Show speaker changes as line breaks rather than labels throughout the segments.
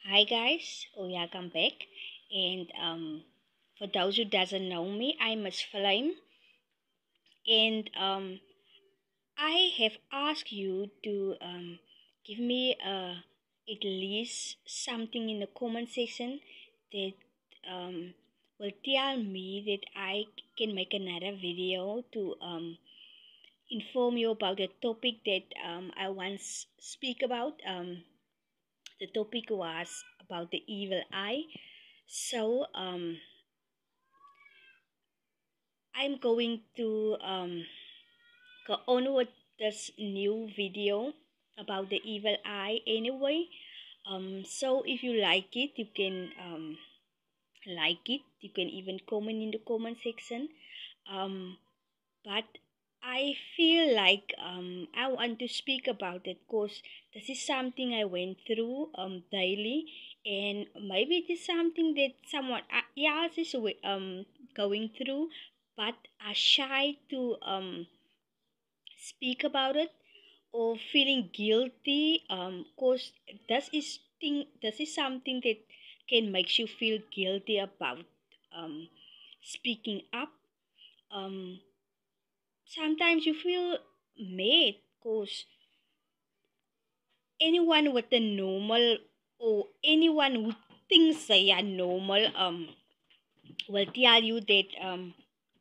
Hi guys, welcome back. And for those who doesn't know me, I'm Miss Flame, and I have asked you to give me at least something in the comment section that will tell me that I can make another video to inform you about the topic that I once speak about. The topic was about the evil eye. So I'm going to go on with this new video about the evil eye anyway. So if you like it, you can like it. You can even comment in the comment section. Um, but I feel like I want to speak about it because this is something I went through daily, and maybe it is something that someone else is going through, but are shy to speak about it or feeling guilty because this is something that can makes you feel guilty about speaking up. um Sometimes you feel mad because anyone with a normal or anyone who thinks they are normal will tell you that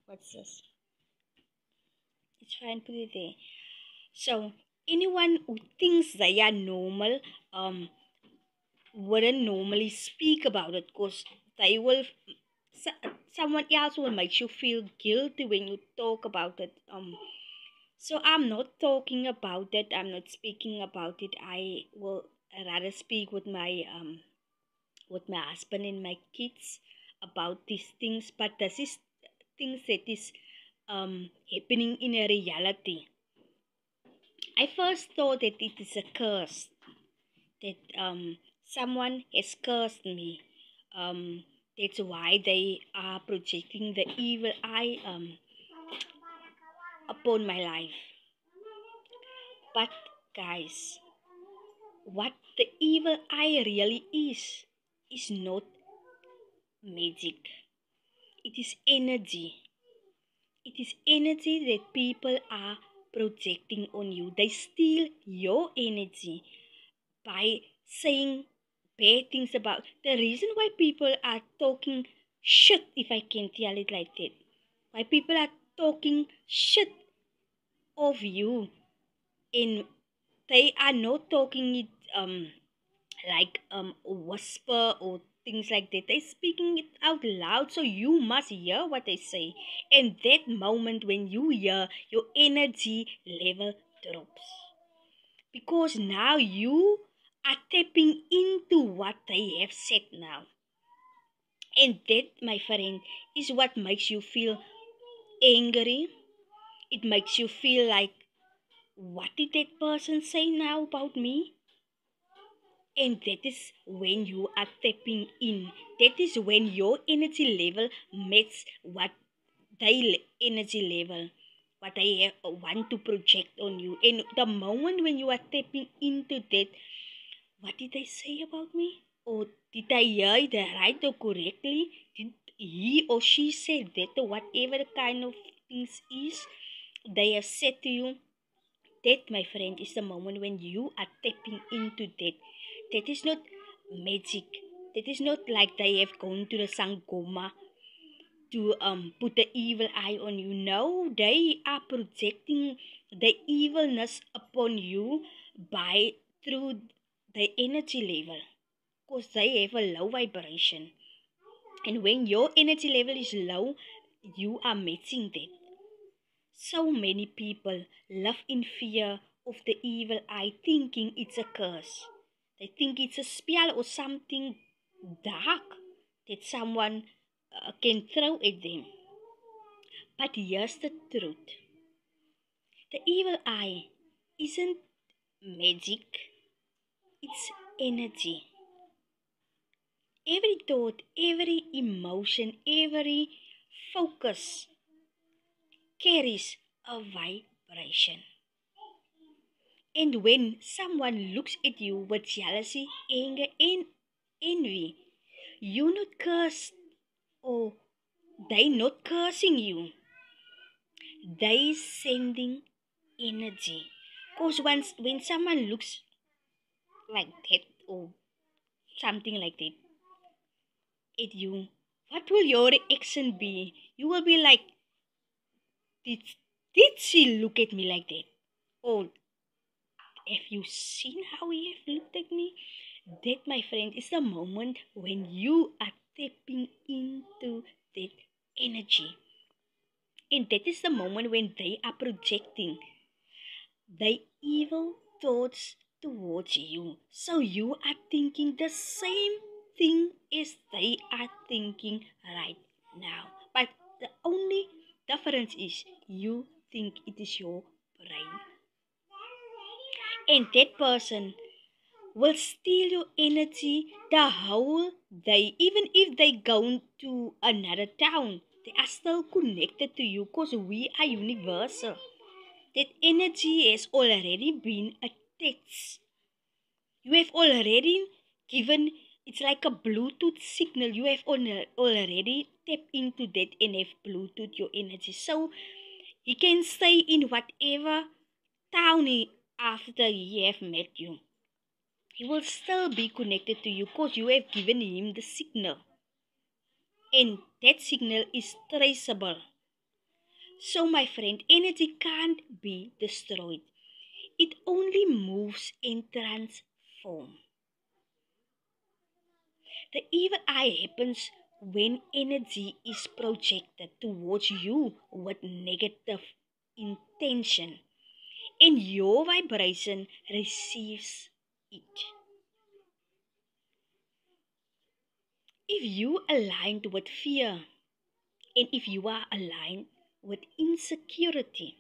what's this? It's fine, put it there. So anyone who thinks they are normal um wouldn't normally speak about it because they will someone else will make you feel guilty when you talk about it. So I'm not talking about it. I'm not speaking about it. I will rather speak with my husband and my kids about these things. But this is things that is happening in a reality. I first thought that it is a curse that someone has cursed me. That's why they are projecting the evil eye upon my life. But guys, what the evil eye really is not magic. It is energy. It is energy that people are projecting on you. They steal your energy by saying bad things about the reason why people are talking shit, if I can tell it like that. Why people are talking shit of you, and they are not talking it like whisper or things like that. They're speaking it out loud, so you must hear what they say. And that moment when you hear, your energy level drops because now you are tapping into what they have said now. And that, my friend, is what makes you feel angry. It makes you feel like, what did that person say now about me? And that is when you are tapping in. That is when your energy level meets what their energy level, what they want to project on you. And the moment when you are tapping into that, what did they say about me? Or did I hear the right or correctly? Did he or she say that or whatever the kind of things is they have said to you? That, my friend, is the moment when you are tapping into that. That is not magic. That is not like they have gone to the Sangoma to put the evil eye on you. No, they are projecting the evilness upon you by through the energy level. Because they have a low vibration. And when your energy level is low, you are matching that. So many people live in fear of the evil eye, thinking it's a curse. They think it's a spell or something dark that someone can throw at them. But here's the truth: the evil eye isn't magic, it's energy. Every thought, every emotion, every focus carries a vibration. And when someone looks at you with jealousy, anger, and envy. You not cursed or they not cursing you. They sending energy. Because once when someone looks like that or something like that at you, what will your reaction be? You will be like, did, did she look at me like that? Or have you seen how he have looked at me? That, my friend, is the moment when you are tapping into that energy. And that is the moment when they are projecting the evil thoughts towards you. So you are thinking the same thing as they are thinking right now. But the only difference is you think it is your brain. And that person will steal your energy the whole day. Even if they go to another town, they are still connected to you because we are universal. That energy has already been attached. You have already given, it's like a Bluetooth signal. You have already tapped into that and have Bluetooth your energy. So he can stay in whatever town after he have met you. He will still be connected to you because you have given him the signal. And that signal is traceable. So, my friend, energy can't be destroyed. It only moves and transforms. The evil eye happens when energy is projected towards you with negative intention, and your vibration receives it. If you aligned with fear, and if you are aligned with insecurity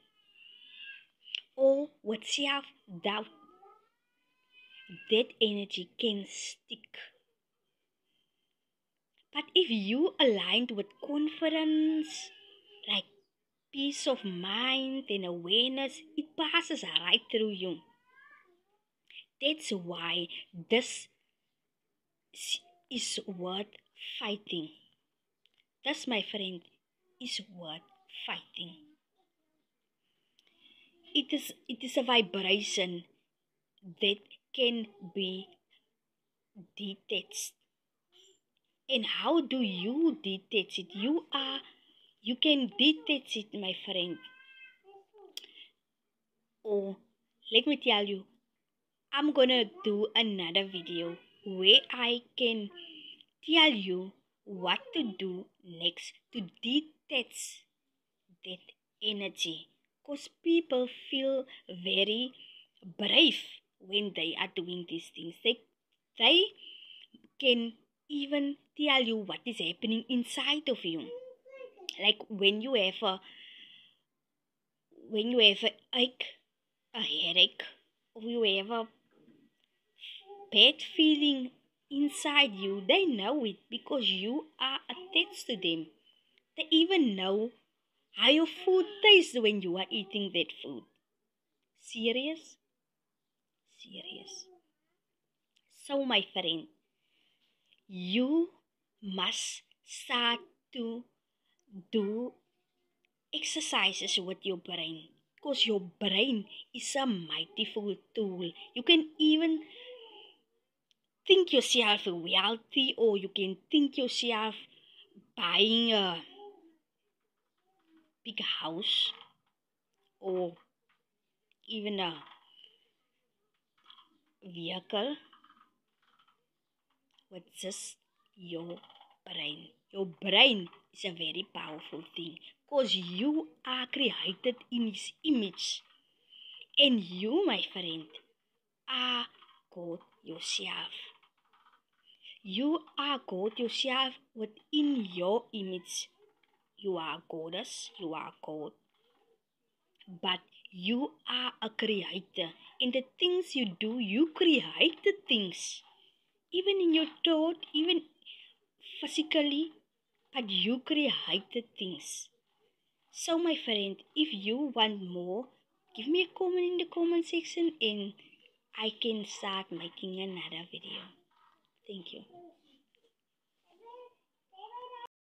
or with self doubt, that energy can stick. But if you aligned with confidence, like peace of mind and awareness, it passes right through you. That's why this is worth fighting. This, my friend, is worth fighting. It is a vibration that can be detached. And how do you detach it? You can detach it, my friend. Or let me tell you, I'm gonna do another video where I can tell you what to do next to detach that energy. Because people feel very brave when they are doing these things. They can even tell you what is happening inside of you. Like when you have a ache, a headache, or you have a bad feeling inside you, they know it because you are attached to them. They even know how your food tastes when you are eating that food. Serious? Serious. So, my friend, you must start to do exercises with your brain because your brain is a mightyful tool. You can even think yourself wealthy, or you can think yourself buying a big house or even a vehicle with just your brain. Your brain is a very powerful thing because you are created in His image, and you, my friend, are God yourself. You are God yourself within your image. You are goddess, you are God, but you are a creator. In the things you do, you create the things. Even in your thought, even physically, but you create the things. So, my friend, if you want more, give me a comment in the comment section and I can start making another video. Thank you.